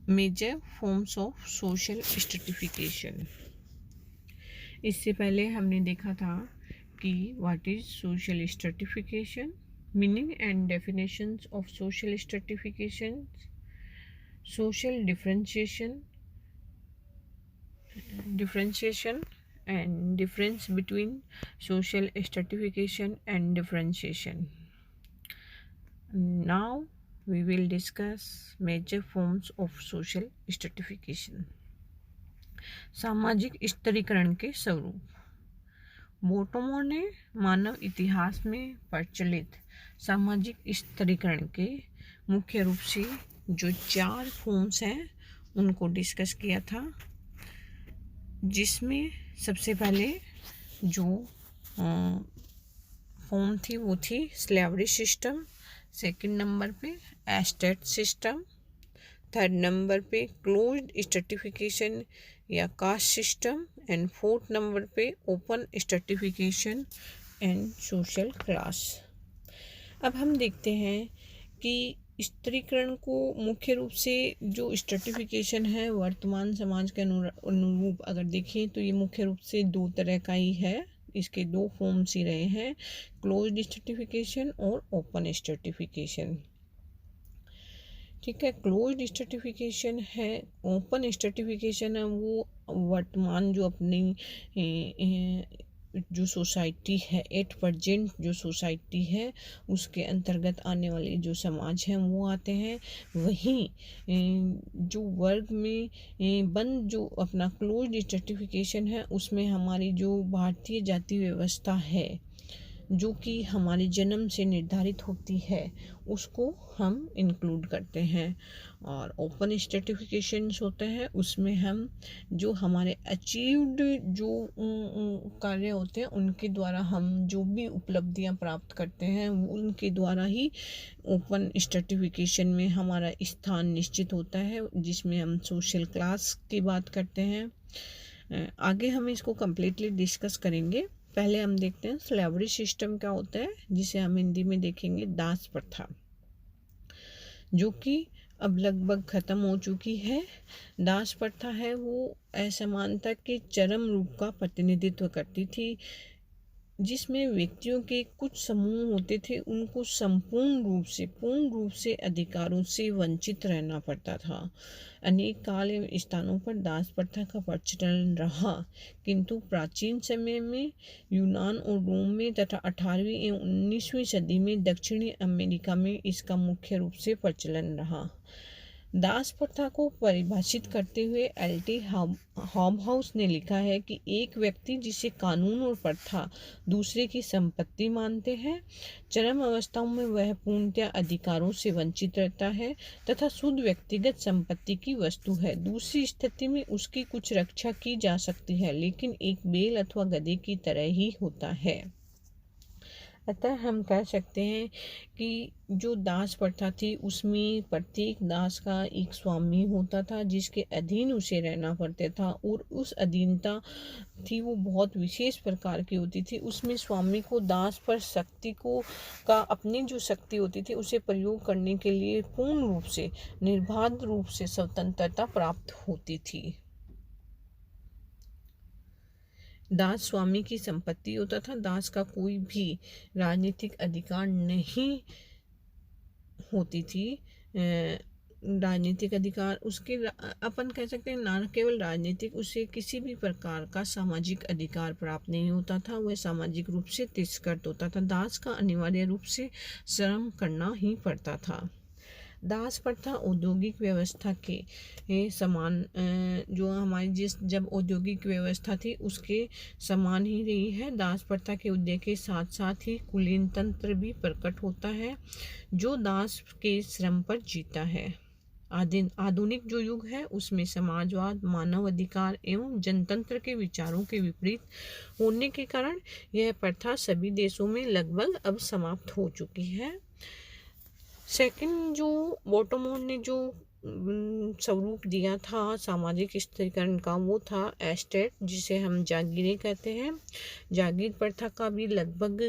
Major forms of social stratification. इससे पहले हमने देखा था कि what is social stratification, meaning and definitions of social stratification, social differentiation and difference between social stratification and differentiation. Now we will discuss major forms of social stratification. सामाजिक स्तरीकरण के स्वरूप। बोटोमो ने मानव इतिहास में प्रचलित सामाजिक स्तरीकरण के मुख्य रूप से जो 4 फॉर्म्स हैं उनको डिस्कस किया था, जिसमें सबसे पहले जो फॉर्म थी वो थी स्लेवरी सिस्टम, सेकंड नंबर पे एस्टेट सिस्टम, थर्ड नंबर पे क्लोज्ड स्ट्रेटिफिकेशन या caste system and fourth number पे open stratification and social class. अब हम देखते हैं कि स्तरीकरण को मुख्य रूप से जो स्ट्रेटिफिकेशन है वर्तमान समाज के अनुरूप अगर देखें तो ये मुख्य रूप से 2 तरह का ही है। इसके 2 फॉर्म्स ही रहे हैं, क्लोज्ड स्ट्रेटिफिकेशन और ओपन स्ट्रेटिफिकेशन। ठीक है, क्लोज्ड स्ट्रेटिफिकेशन है, ओपन स्ट्रेटिफिकेशन है वो वर्तमान जो अपनी जो सोसाइटी है एट प्रेजेंट जो सोसाइटी है उसके अंतर्गत आने वाले जो समाज हैं वो आते हैं। वहीं जो वर्ग में बंद जो अपना क्लोज्ड स्ट्रेटिफिकेशन है उसमें हमारी जो भारतीय जाति व्यवस्था है जो कि हमारे जन्म से निर्धारित होती है उसको हम इंक्लूड करते हैं। और ओपन स्ट्रेटिफिकेशंस होते हैं उसमें हम जो हमारे अचीव्ड जो कार्य होते हैं उनके द्वारा हम जो भी उपलब्धियां प्राप्त करते हैं उनके द्वारा ही ओपन स्ट्रेटिफिकेशन में हमारा स्थान निश्चित होता है, जिसमें हम सोशल क्लास की बात करते हैं। आगे हम इसको कम्प्लीटली डिस्कस करेंगे। पहले हम देखते हैं स्लेवरी सिस्टम क्या होता है, जिसे हम हिंदी में देखेंगे दास प्रथा, जो कि अब लगभग ख़त्म हो चुकी है। दास प्रथा है वो असमानता के चरम रूप का प्रतिनिधित्व करती थी, जिसमें व्यक्तियों के कुछ समूह होते थे उनको पूर्ण रूप से अधिकारों से वंचित रहना पड़ता था। अनेक काल एवं स्थानों पर दास प्रथा का प्रचलन रहा, किंतु प्राचीन समय में यूनान और रोम में तथा 18वीं एवं 19वीं सदी में दक्षिणी अमेरिका में इसका मुख्य रूप से प्रचलन रहा। दास प्रथा को परिभाषित करते हुए एल.टी. हॉबहाउस ने लिखा है कि एक व्यक्ति जिसे कानून और प्रथा दूसरे की संपत्ति मानते हैं, चरम अवस्थाओं में वह पूर्णतः अधिकारों से वंचित रहता है तथा शुद्ध व्यक्तिगत संपत्ति की वस्तु है। दूसरी स्थिति में उसकी कुछ रक्षा की जा सकती है, लेकिन एक बैल अथवा गधे की तरह ही होता है। अतः हम कह सकते हैं कि जो दास प्रथा थी उसमें प्रत्येक दास का एक स्वामी होता था जिसके अधीन उसे रहना पड़ता था, और उस अधीनता थी वो बहुत विशेष प्रकार की होती थी। उसमें स्वामी को दास पर शक्ति को का अपनी जो शक्ति होती थी उसे प्रयोग करने के लिए पूर्ण रूप से निर्बाध रूप से स्वतंत्रता प्राप्त होती थी। दास स्वामी की संपत्ति होता था, दास का कोई भी राजनीतिक अधिकार नहीं होती थी। राजनीतिक अधिकार उसके अपन कह सकते हैं ना केवल राजनीतिक, उसे किसी भी प्रकार का सामाजिक अधिकार प्राप्त नहीं होता था, वह सामाजिक रूप से तिरस्कृत होता था। दास का अनिवार्य रूप से श्रम करना ही पड़ता था। दास प्रथा औद्योगिक व्यवस्था के समान जो हमारी जब औद्योगिक व्यवस्था थी उसके समान ही रही है। दास प्रथा के उदय के साथ साथ ही कुलीन तंत्र भी प्रकट होता है जो दास के श्रम पर जीता है। आधुनिक जो युग है उसमें समाजवाद, मानव अधिकार एवं जनतंत्र के विचारों के विपरीत होने के कारण यह प्रथा सभी देशों में लगभग अब समाप्त हो चुकी है। सेकंड जो बोटोमो ने जो स्वरूप दिया था सामाजिक स्थिरीकरण का वो था एस्टेट, जिसे हम जागीरें कहते हैं। जागीर प्रथा का भी लगभग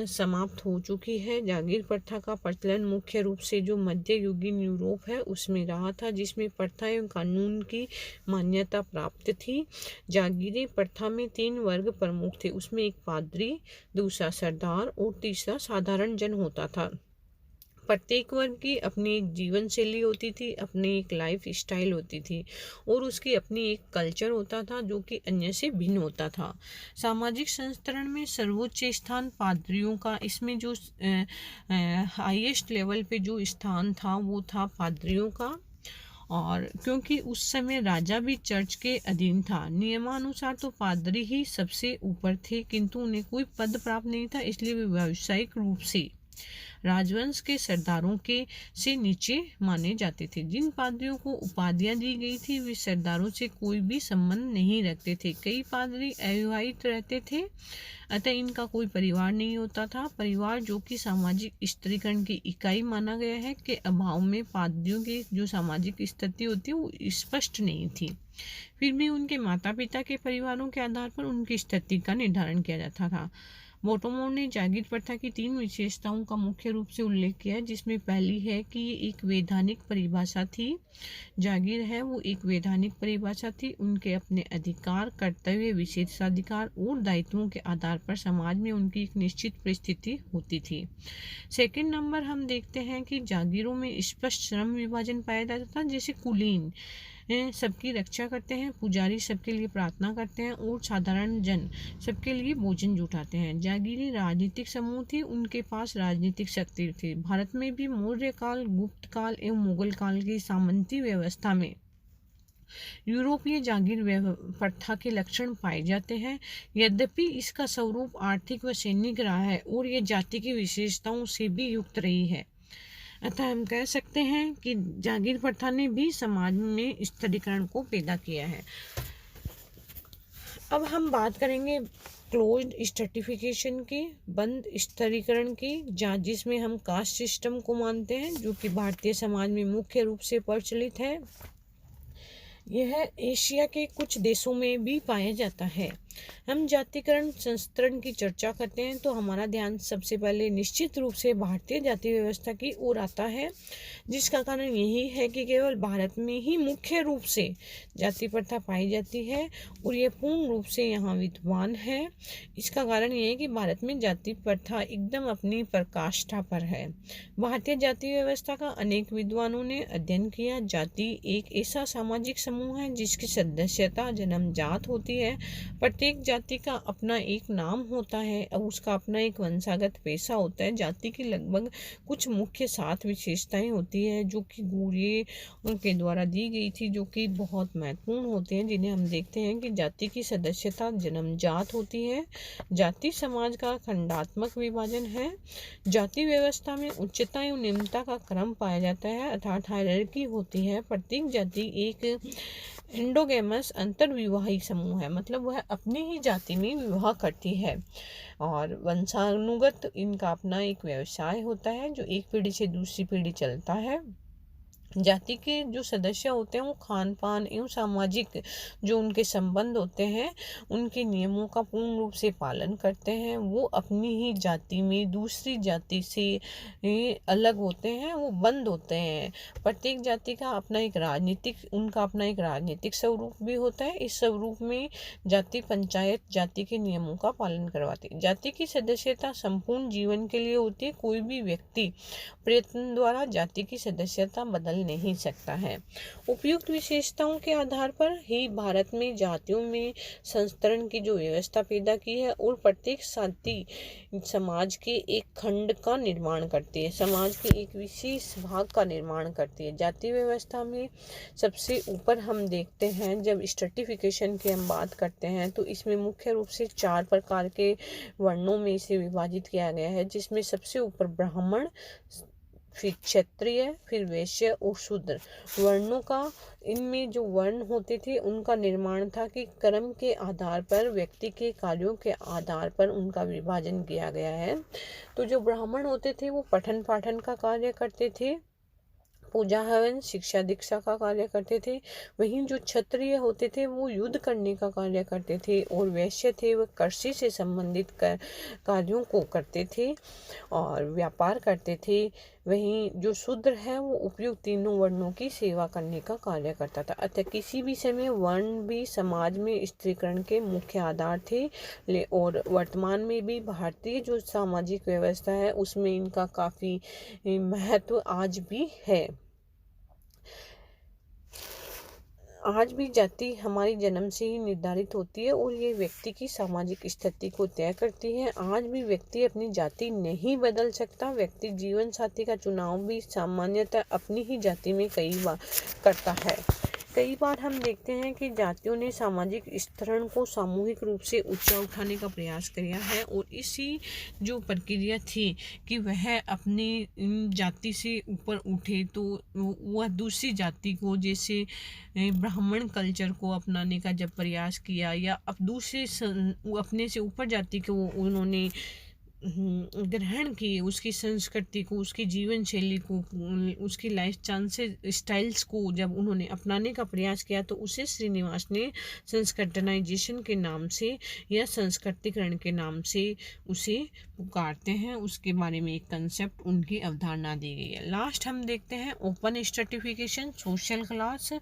समाप्त हो चुकी है। जागीर प्रथा का प्रचलन मुख्य रूप से जो मध्ययुगीन यूरोप है उसमें रहा था, जिसमें प्रथा एवं कानून की मान्यता प्राप्त थी। जागीरें प्रथा में 3 वर्ग प्रमुख थे, उसमें एक पादरी, दूसरा सरदार और तीसरा साधारण जन होता था। प्रत्येक वर्ग की अपनी एक जीवन शैली होती थी, अपनी एक लाइफ स्टाइल होती थी और उसकी अपनी एक कल्चर होता था जो कि अन्य से भिन्न होता था। सामाजिक संस्तरण में सर्वोच्च स्थान पादरियों का, इसमें जो हाईएस्ट लेवल पे जो स्थान था वो था पादरियों का। और क्योंकि उस समय राजा भी चर्च के अधीन था, नियमानुसार तो पादरी ही सबसे ऊपर थे, किंतु उन्हें कोई पद प्राप्त नहीं था, इसलिए वे व्यावसायिक रूप से राजवंश के सरदारों के से नीचे माने जाते थे। जिन पादरियों को उपाधियां दी गई थी वे सरदारों से कोई भी संबंध नहीं रखते थे। कई पादरी अविवाहित रहते थे, अतः इनका कोई परिवार नहीं होता था। परिवार जो कि सामाजिक स्त्रीकरण की इकाई माना गया है के अभाव में पादरियों की जो सामाजिक स्थिति होती है वो स्पष्ट नहीं थी। फिर भी उनके माता पिता के परिवारों के आधार पर उनकी स्थिति का निर्धारण किया जाता था। मोटोमोर ने जागीर प्रथा की 3 विशेषताओं का मुख्य रूप से उल्लेख किया, जिसमें पहली है कि ये एक वैधानिक परिभाषा थी। जागीर है वो एक वैधानिक परिभाषा थी। उनके अपने अधिकार, कर्तव्य, विशेषाधिकार और दायित्वों के आधार पर समाज में उनकी एक निश्चित परिस्थिति होती थी। सेकंड नंबर हम देखते हैं कि जागीरों में स्पष्ट श्रम विभाजन पाया जाता था। जैसे कुलीन सबकी रक्षा करते हैं, पुजारी सबके लिए प्रार्थना करते हैं और साधारण जन सबके लिए भोजन जुटाते हैं। जागीरी राजनीतिक समूह थी, उनके पास राजनीतिक शक्ति थी। भारत में भी मौर्य काल, गुप्त काल एवं मुगल काल की सामंती व्यवस्था में यूरोपीय जागीर प्रथा के लक्षण पाए जाते हैं। यद्यपि इसका स्वरूप आर्थिक व सैनिक रहा है और यह जाति की विशेषताओं से भी युक्त रही है, अतः हम कह सकते हैं कि जागीर प्रथा ने भी समाज में स्त्रीकरण को पैदा किया है। अब हम बात करेंगे क्लोज्ड स्ट्रेटिफिकेशन की, बंद स्त्रीकरण की, जिसमें हम कास्ट सिस्टम को मानते हैं, जो कि भारतीय समाज में मुख्य रूप से प्रचलित है। यह एशिया के कुछ देशों में भी पाया जाता है। हम जातिकरण संस्तरण की चर्चा करते हैं तो हमारा ध्यान सबसे पहले निश्चित रूप से भारतीय जाति व्यवस्था की ओर आता है, जिसका कारण यही है कि केवल भारत में ही मुख्य रूप से जाति प्रथा पाई जाती है और ये पूर्ण रूप से यहाँ विद्यमान है। इसका कारण ये है कि भारत में जाति प्रथा एकदम अपनी पराकाष्ठा पर है। भारतीय जाति व्यवस्था का अनेक विद्वानों ने अध्ययन किया। जाति एक ऐसा सामाजिक समूह है जिसकी सदस्यता जन्मजात होती है। प्रत्येक जाति का अपना एक नाम होता है और उसका अपना एक वंशागत पेशा होता है। जाति की लगभग कुछ मुख्य 7 विशेषताएं होती है जो कि गूढ़े उनके द्वारा दी गई थी, जो कि बहुत महत्वपूर्ण होते हैं, जिन्हें हम देखते हैं कि जाति की सदस्यता जन्मजात होती है। जाति समाज का खंडात्मक विभाजन है। जाति व्यवस्था में उच्चता एवं निम्नता का क्रम पाया जाता है, अर्थात हायरार्की होती है। प्रत्येक जाति एक एंडोगेमस अंतर्विवाही समूह है, मतलब वह अपनी ही जाति में विवाह करती है और वंशानुगत इनका अपना एक व्यवसाय होता है जो एक पीढ़ी से दूसरी पीढ़ी चलता है। जाति के जो सदस्य होते हैं वो खान पान एवं सामाजिक जो उनके संबंध होते हैं उनके नियमों का पूर्ण रूप से पालन करते हैं। वो अपनी ही जाति में दूसरी जाति से अलग होते हैं, वो बंद होते हैं। प्रत्येक जाति का अपना एक राजनीतिक स्वरूप भी होता है। इस स्वरूप में जाति पंचायत जाति के नियमों का पालन करवाती है। जाति की सदस्यता संपूर्ण जीवन के लिए होती है। कोई भी व्यक्ति प्रयत्न द्वारा जाति की सदस्यता बदल नहीं सकता है। उपयुक्त विशेषताओं के आधार पर ही भारत में जातियों में संस्तरण की जो व्यवस्था पैदा की है और प्रत्येक जाति समाज के एक खंड का निर्माण करती है, समाज के एक विशेष भाग का निर्माण करती है। जाति व्यवस्था में सबसे ऊपर हम देखते हैं, जब स्ट्रेटिफिकेशन की हम बात करते हैं तो इसमें मुख्य रूप से 4 प्रकार के वर्णों में इसे विभाजित किया गया है, जिसमें सबसे ऊपर ब्राह्मण, फिर क्षत्रिय, फिर वैश्य और शूद्र वर्णों का। इनमें जो वर्ण होते थे उनका निर्माण था कि कर्म के आधार पर, व्यक्ति के कार्यों के आधार पर उनका विभाजन किया गया है। तो जो ब्राह्मण होते थे वो पठन पाठन का कार्य करते थे, पूजा हवन शिक्षा दीक्षा का कार्य करते थे। वहीं जो क्षत्रिय होते थे वो युद्ध करने का कार्य करते थे, और वैश्य थे वह कृषि से संबंधित कार्यों को करते थे और व्यापार करते थे। वहीं जो शूद्र है वो उपयुक्त तीनों वर्णों की सेवा करने का कार्य करता था। अतः किसी भी समय वर्ण भी समाज में स्त्रीकरण के मुख्य आधार थे, और वर्तमान में भी भारतीय जो सामाजिक व्यवस्था है उसमें इनका काफ़ी महत्व आज भी है। आज भी जाति हमारी जन्म से ही निर्धारित होती है और ये व्यक्ति की सामाजिक स्थिति को तय करती है। आज भी व्यक्ति अपनी जाति नहीं बदल सकता। व्यक्ति जीवन साथी का चुनाव भी सामान्यतः अपनी ही जाति में कई बार करता है। कई बार हम देखते हैं कि जातियों ने सामाजिक स्तरण को सामूहिक रूप से ऊंचा उठाने का प्रयास किया है, और इसी जो प्रक्रिया थी कि वह अपनी जाति से ऊपर उठे तो वह दूसरी जाति को, जैसे ब्राह्मण कल्चर को अपनाने का जब प्रयास किया, या अब दूसरे अपने से ऊपर जाति को उन्होंने ग्रहण किए, उसकी संस्कृति को, उसकी जीवन शैली को, उसकी लाइफ स्टाइल्स को जब उन्होंने अपनाने का प्रयास किया तो उसे श्रीनिवास ने संस्कृतनाइजेशन के नाम से या संस्कृतिकरण के नाम से उसे पुकारते हैं। उसके बारे में एक कंसेप्ट, उनकी अवधारणा दी गई है। लास्ट हम देखते हैं ओपन स्ट्रेटिफिकेशन, सोशल क्लास।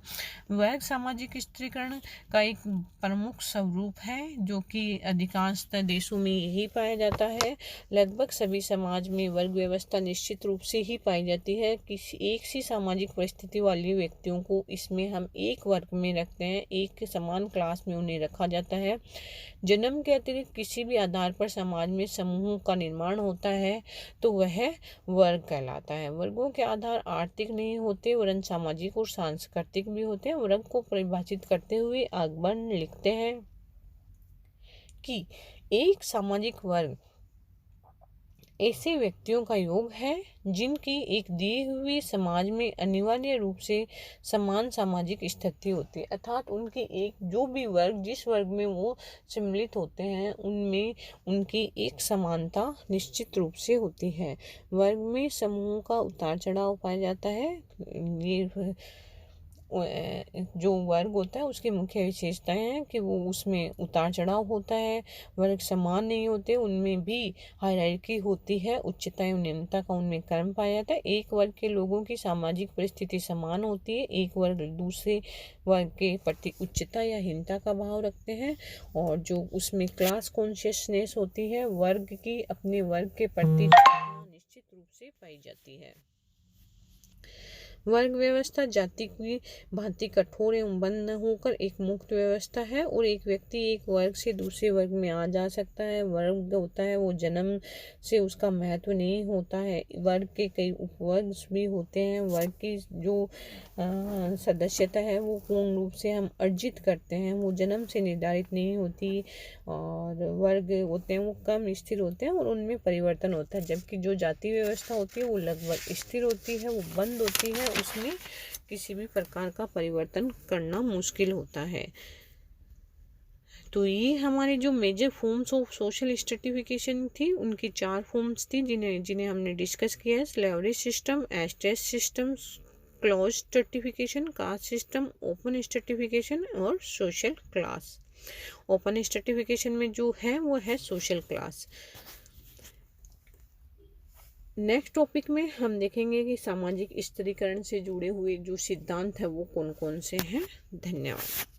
वर्ग सामाजिक स्त्रीकरण का एक प्रमुख स्वरूप है जो कि अधिकांशतः देशों में यही पाया जाता है। लगभग सभी समाज में वर्ग व्यवस्था निश्चित रूप से ही पाई जाती है। किसी एक सी सामाजिक परिस्थिति वाले व्यक्तियों को इसमें हम एक वर्ग में रखते हैं, एक समान क्लास में उन्हें रखा जाता है। जन्म के अतिरिक्त किसी भी आधार पर समाज में समूह का निर्माण होता है तो वह वर्ग कहलाता है। वर्गों के आधार आर्थिक नहीं होते वरन सामाजिक और सांस्कृतिक भी होते हैं। वर्ग को परिभाषित करते हुए अकबर लिखते हैं कि एक सामाजिक वर्ग ऐसे व्यक्तियों का योग है जिनकी एक दिए हुए समाज में अनिवार्य रूप से समान सामाजिक स्थिति होती है, अर्थात उनकी एक जो भी वर्ग जिस वर्ग में वो सम्मिलित होते हैं उनमें उनकी एक समानता निश्चित रूप से होती है। वर्ग में समूह का उतार चढ़ाव पाया जाता है। ये जो वर्ग होता है उसकी मुख्य विशेषताएं हैं कि वो उसमें उतार चढ़ाव होता है, वर्ग समान नहीं होते, उनमें भी हायरार्की होती है, उच्चता एवं निम्नता का उनमें क्रम पाया जाता है। एक वर्ग के लोगों की सामाजिक परिस्थिति समान होती है, एक वर्ग दूसरे वर्ग के प्रति उच्चता या हीनता का भाव रखते हैं, और जो उसमें क्लास कॉन्शियसनेस होती है, वर्ग की अपने वर्ग के प्रति निश्चित रूप से पाई जाती है। वर्ग व्यवस्था जाति की भांति कठोर एवं बंद न होकर एक मुक्त व्यवस्था है, और एक व्यक्ति एक वर्ग से दूसरे वर्ग में आ जा सकता है। वर्ग होता है वो जन्म से उसका महत्व नहीं होता है। वर्ग के कई उपवर्ग भी होते हैं। वर्ग की जो सदस्यता है वो पूर्ण रूप से हम अर्जित करते हैं, वो जन्म से निर्धारित नहीं होती, और वर्ग होते हैं वो कम स्थिर होते हैं और उनमें परिवर्तन होता है। जबकि जो जाति व्यवस्था होती है वो लगभग स्थिर होती है, वो बंद होती है, उसमें किसी भी प्रकार का परिवर्तन करना मुश्किल होता है। तो ये हमारे जो major forms of social stratification थी उनकी 4 फॉर्म्स थी जिन्हें हमने डिस्कस किया है। Slavery system, estate system, close stratification, caste system, open stratification और सोशल क्लास। ओपन स्ट्रेटिफिकेशन में जो है वो है सोशल क्लास। नेक्स्ट टॉपिक में हम देखेंगे कि सामाजिक स्त्रीकरण से जुड़े हुए जो सिद्धांत है वो कौन कौन से हैं। धन्यवाद।